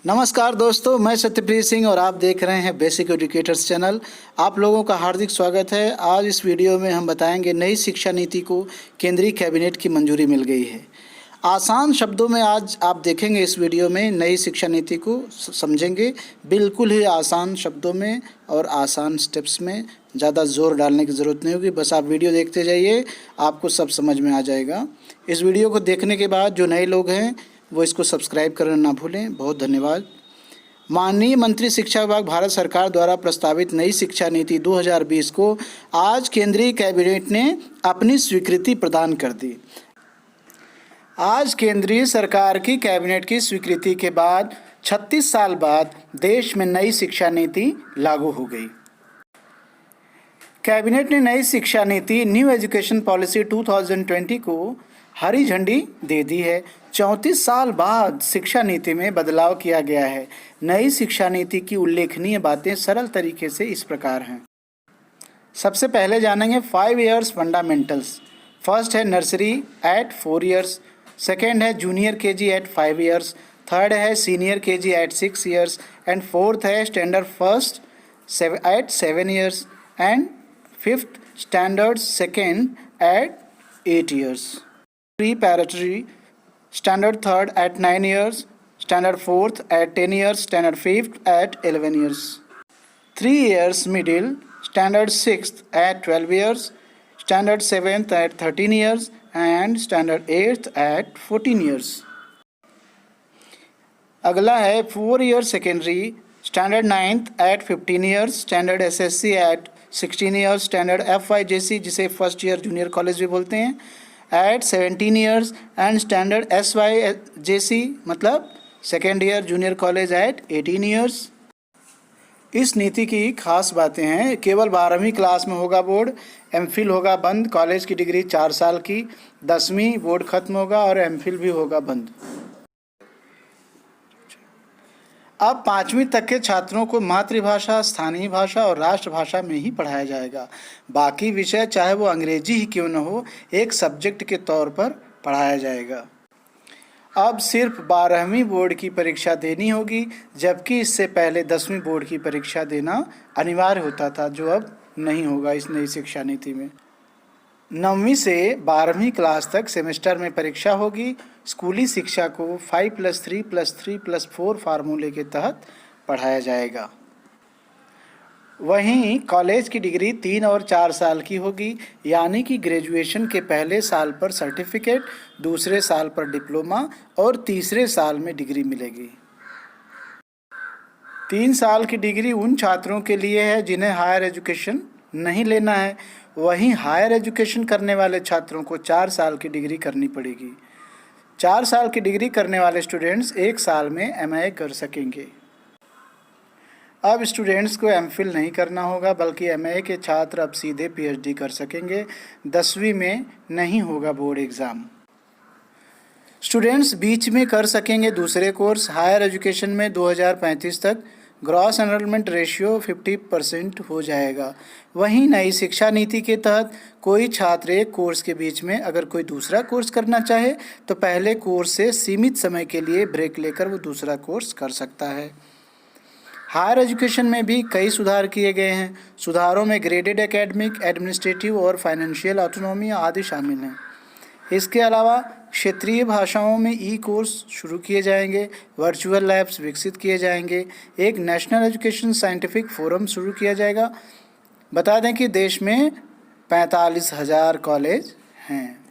नमस्कार दोस्तों, मैं सत्यप्रीत सिंह और आप देख रहे हैं बेसिक एजुकेटर्स चैनल। आप लोगों का हार्दिक स्वागत है। आज इस वीडियो में हम बताएंगे नई शिक्षा नीति को केंद्रीय कैबिनेट की मंजूरी मिल गई है। आसान शब्दों में आज आप देखेंगे इस वीडियो में नई शिक्षा नीति को समझेंगे, बिल्कुल ही आसान शब्दों में और आसान स्टेप्स में। ज़्यादा जोर डालने की ज़रूरत नहीं होगी, बस आप वीडियो देखते जाइए, आपको सब समझ में आ जाएगा। इस वीडियो को देखने के बाद जो नए लोग हैं वो इसको सब्सक्राइब करना ना भूलें। बहुत धन्यवाद। माननीय मंत्री शिक्षा विभाग भारत सरकार द्वारा प्रस्तावित नई शिक्षा नीति 2020 को आज केंद्रीय कैबिनेट ने अपनी स्वीकृति प्रदान कर दी। आज केंद्रीय सरकार की कैबिनेट की स्वीकृति के बाद 36 साल बाद देश में नई शिक्षा नीति लागू हो गई। कैबिनेट ने नई शिक्षा नीति न्यू एजुकेशन पॉलिसी 2020 को हरी झंडी दे दी है। 34 साल बाद शिक्षा नीति में बदलाव किया गया है। नई शिक्षा नीति की उल्लेखनीय बातें सरल तरीके से इस प्रकार हैं। सबसे पहले जानेंगे 5 इयर्स फंडामेंटल्स। फर्स्ट है नर्सरी एट 4 इयर्स, सेकेंड है junior KG at 5 years, third है senior KG at 6 years and fourth है standard first at 7 years and fifth standard second at 8 years. Preparatory, standard third at 9 years, standard fourth at 10 years, standard fifth at 11 years. 3 years middle, standard sixth at 12 years, standard seventh at 13 years and standard eighth at 14 years. अगला है 4 year secondary, standard ninth at 15 years, standard SSC at 16 years, standard FYJC जिसे first year junior college भी बोलते हैं at 17 years and standard SYJC मतलब second year junior college at 18 years। इस नीति की खास बातें हैं। केवल 12वीं क्लास में होगा बोर्ड, एमफिल होगा बंद, कॉलेज की डिग्री 4 साल की, 10वीं बोर्ड खत्म होगा और एमफिल भी होगा बंद। अब 5वीं तक के छात्रों को मातृभाषा, स्थानीय भाषा और राष्ट्रभाषा में ही पढ़ाया जाएगा। बाकी विषय चाहे वो अंग्रेजी ही क्यों न हो, एक सब्जेक्ट के तौर पर पढ़ाया जाएगा। अब सिर्फ 12वीं बोर्ड की परीक्षा देनी होगी, जबकि इससे पहले 10वीं बोर्ड की परीक्षा देना अनिवार्य होता था, जो अब नहीं होगा इस नई शिक्षा नीति में। 9वीं से 12वीं क्लास तक सेमेस्टर में परीक्षा होगी। स्कूली शिक्षा को 5+3+3+4 फार्मूले के तहत पढ़ाया जाएगा। वहीं कॉलेज की डिग्री 3 और 4 साल की होगी, यानी कि ग्रेजुएशन के पहले साल पर सर्टिफिकेट, दूसरे साल पर डिप्लोमा और तीसरे साल में डिग्री मिलेगी। 3 साल की डिग्री उन छात्रों के लिए है जिन्हें हायर एजुकेशन नहीं लेना है। वहीं हायर एजुकेशन करने वाले छात्रों को 4 साल की डिग्री करनी पड़ेगी। 4 साल की डिग्री करने वाले स्टूडेंट्स 1 साल में MA कर सकेंगे। अब स्टूडेंट्स को MPhil नहीं करना होगा, बल्कि MA के छात्र अब सीधे PhD कर सकेंगे। 10वीं में नहीं होगा बोर्ड एग्ज़ाम। स्टूडेंट्स बीच में कर सकेंगे दूसरे कोर्स। हायर एजुकेशन में 2035 तक ग्रॉस एनरोलमेंट रेशियो 50% हो जाएगा। वहीं नई शिक्षा नीति के तहत कोई छात्र एक कोर्स के बीच में अगर कोई दूसरा कोर्स करना चाहे तो पहले कोर्स से सीमित समय के लिए ब्रेक लेकर वो दूसरा कोर्स कर सकता है। हायर एजुकेशन में भी कई सुधार किए गए हैं। सुधारों में ग्रेडेड एकेडमिक, एडमिनिस्ट्रेटिव और फाइनेंशियल ऑटोनॉमी आदि शामिल हैं। इसके अलावा क्षेत्रीय भाषाओं में कोर्स शुरू किए जाएंगे, वर्चुअल लैब्स विकसित किए जाएंगे, एक नेशनल एजुकेशन साइंटिफिक फोरम शुरू किया जाएगा। बता दें कि देश में 45,000 कॉलेज हैं।